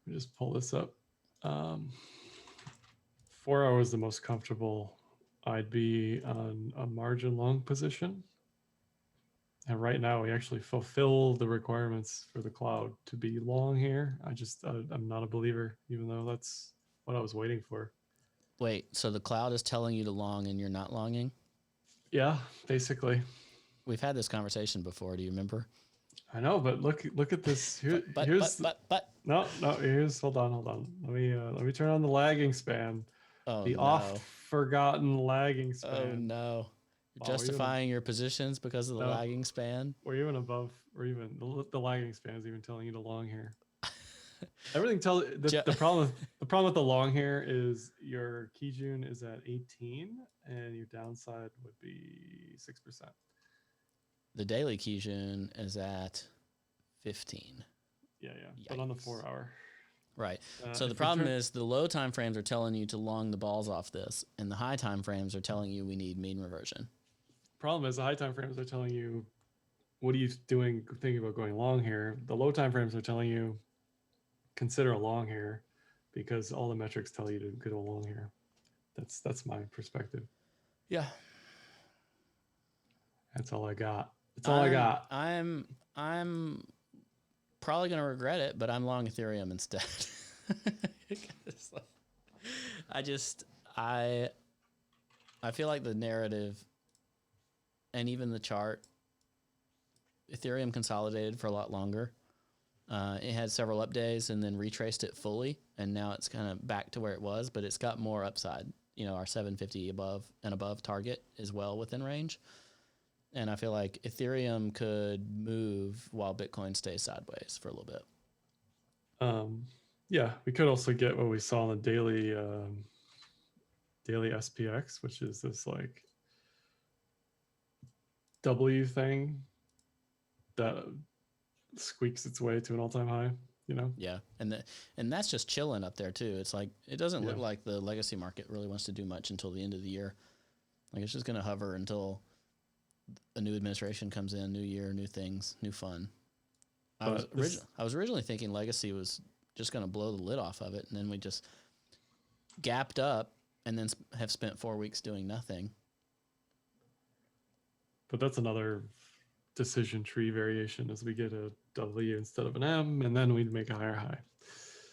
let me just pull this up. 4 hours the most comfortable I'd be on a margin long position. And right now we actually fulfill the requirements for the cloud to be long here. I'm not a believer, even though that's what I was waiting for. Wait, so the cloud is telling you to long and you're not longing? Yeah, basically. We've had this conversation before. Do you remember? I know, but look at this. Hold on. Let me turn on the lagging span. Oft forgotten lagging span. Oh no. You're justifying your positions because of the lagging span? Or even above, or even the lagging span is even telling you to long here. Everything tells the problem with the long here is your Kijun is at 18 and your downside would be 6%. The daily Kijun is at 15. Yeah. But on the 4 hour. Right. So the problem is the low time frames are telling you to long the balls off this, and the high time frames are telling you we need mean reversion. Problem is the high time frames are telling you, what are you thinking about going long here? The low time frames are telling you, consider a long here, because all the metrics tell you to go long here. That's my perspective. Yeah. That's all I got. That's all I got. I'm probably going to regret it, but I'm long Ethereum instead. I feel like the narrative and even the chart, Ethereum consolidated for a lot longer. It had several up days and then retraced it fully, and now it's kind of back to where it was, but it's got more upside. Our 750 above target is well within range. And I feel like Ethereum could move while Bitcoin stays sideways for a little bit. Yeah, we could also get what we saw on the daily SPX, which is this like W thing that squeaks its way to an all-time high. Yeah, and that's just chilling up there too. It's like it doesn't look like the legacy market really wants to do much until the end of the year. Like it's just going to hover until a new administration comes in, new year, new things, new fun. I was originally thinking legacy was just going to blow the lid off of it, and then we just gapped up and then have spent 4 weeks doing nothing. But that's another decision tree variation as we get a W instead of an M, and then we'd make a higher high.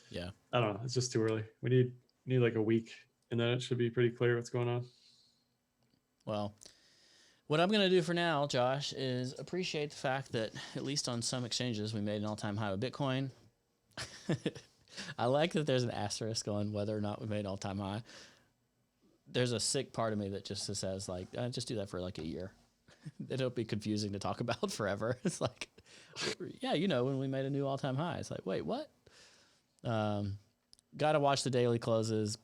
Yeah. I don't know. It's just too early. We need like a week, and then it should be pretty clear what's going on. Well, what I'm going to do for now, Josh, is appreciate the fact that at least on some exchanges, we made an all-time high with Bitcoin. I like that there's an asterisk on whether or not we made all-time high. There's a sick part of me that just says, like, just do that for like a year. It'll be confusing to talk about forever. It's like, yeah, when we made a new all-time high. It's like, wait, what? Got to watch the daily closes.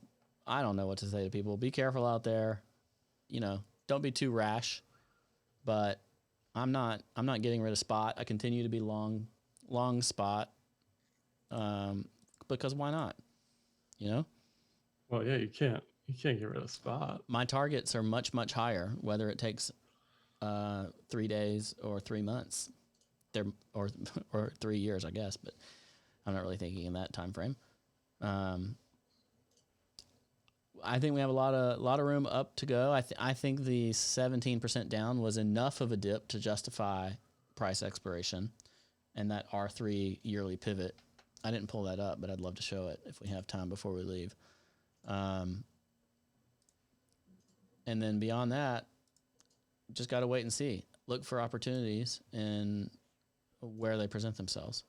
I don't know what to say to people. Be careful out there. Don't be too rash. But I'm not getting rid of spot. I continue to be long spot. Because why not? Well, yeah, you can't get rid of spot. My targets are much, much higher, whether it takes 3 days or 3 months. Or 3 years, I guess, but I'm not really thinking in that time frame. I think we have a lot of room up to go. I think the 17% down was enough of a dip to justify price exploration, and that R3 yearly pivot. I didn't pull that up, but I'd love to show it if we have time before we leave. And then beyond that, just got to wait and see. Look for opportunities and where they present themselves.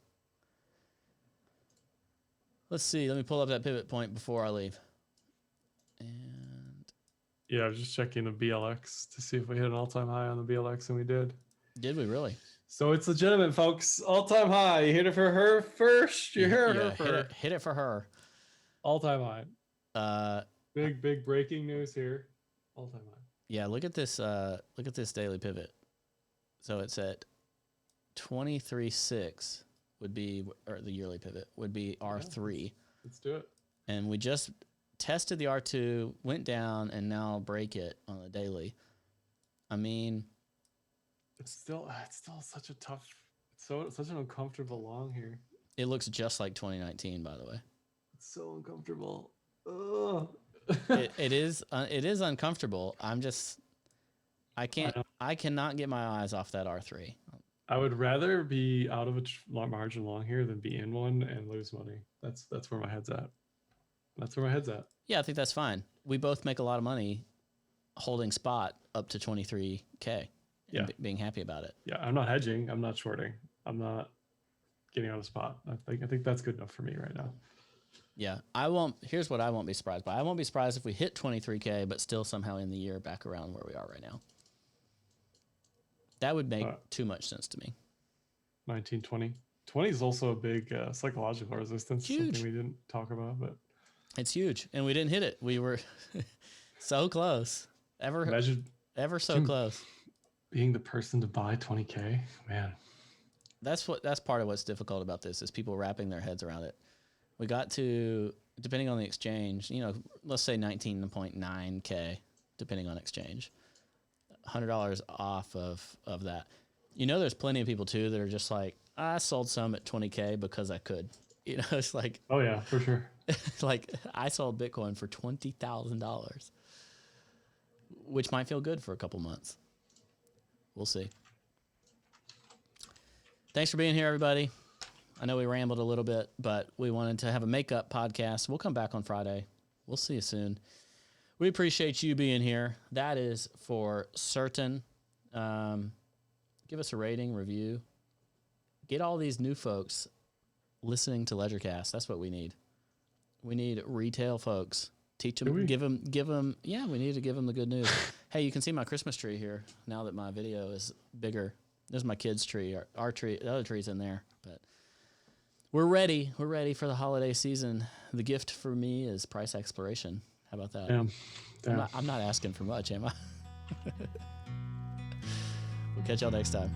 Let's see. Let me pull up that pivot point before I leave. And yeah, I was just checking the BLX to see if we hit an all-time high on the BLX, and we did. Did we really? So it's legitimate, folks. All-time high. You hit it for her first. You heard her first. Hit it for her. All-time high. Big breaking news here. All-time high. Yeah, look at this daily pivot. So it's at 23.6 would be, or the yearly pivot would be R3. Yeah, let's do it. And we just tested the R2, went down, and now break it on the daily. I mean, it's still such a tough, such an uncomfortable long here. It looks just like 2019, by the way. It's so uncomfortable. Ugh. It is uncomfortable. I cannot get my eyes off that R3. I would rather be out of a margin long here than be in one and lose money. That's where my head's at. Yeah, I think that's fine. We both make a lot of money holding spot up to 23K. Yeah. Being happy about it. Yeah, I'm not hedging. I'm not shorting. I'm not getting on a spot. I think that's good enough for me right now. Yeah, here's what I won't be surprised by. I won't be surprised if we hit 23K, but still somehow in the year back around where we are right now. That would make too much sense to me. 1920. 20 is also a big psychological resistance. Huge. Something we didn't talk about, but it's huge, and we didn't hit it. We were so close. Ever so close. Being the person to buy 20K, man. That's part of what's difficult about this is people wrapping their heads around it. We got to, depending on the exchange, let's say 19.9K, depending on exchange. $100 off of that. There's plenty of people too that are just like, I sold some at 20K because I could. It's like, oh yeah, for sure. Like I sold Bitcoin for $20,000, which might feel good for a couple months. We'll see. Thanks for being here, everybody. I know we rambled a little bit, but we wanted to have a makeup podcast. We'll come back on Friday. We'll see you soon. We appreciate you being here. That is for certain. Give us a rating, review. Get all these new folks listening to LedgerCast. That's what we need. We need retail folks. Teach them, give them. Yeah, we need to give them the good news. Hey, you can see my Christmas tree here now that my video is bigger. There's my kids' tree. Our tree, the other tree's in there, but we're ready. We're ready for the holiday season. The gift for me is price exploration. How about that? Damn. I'm not asking for much, am I? We'll catch y'all next time.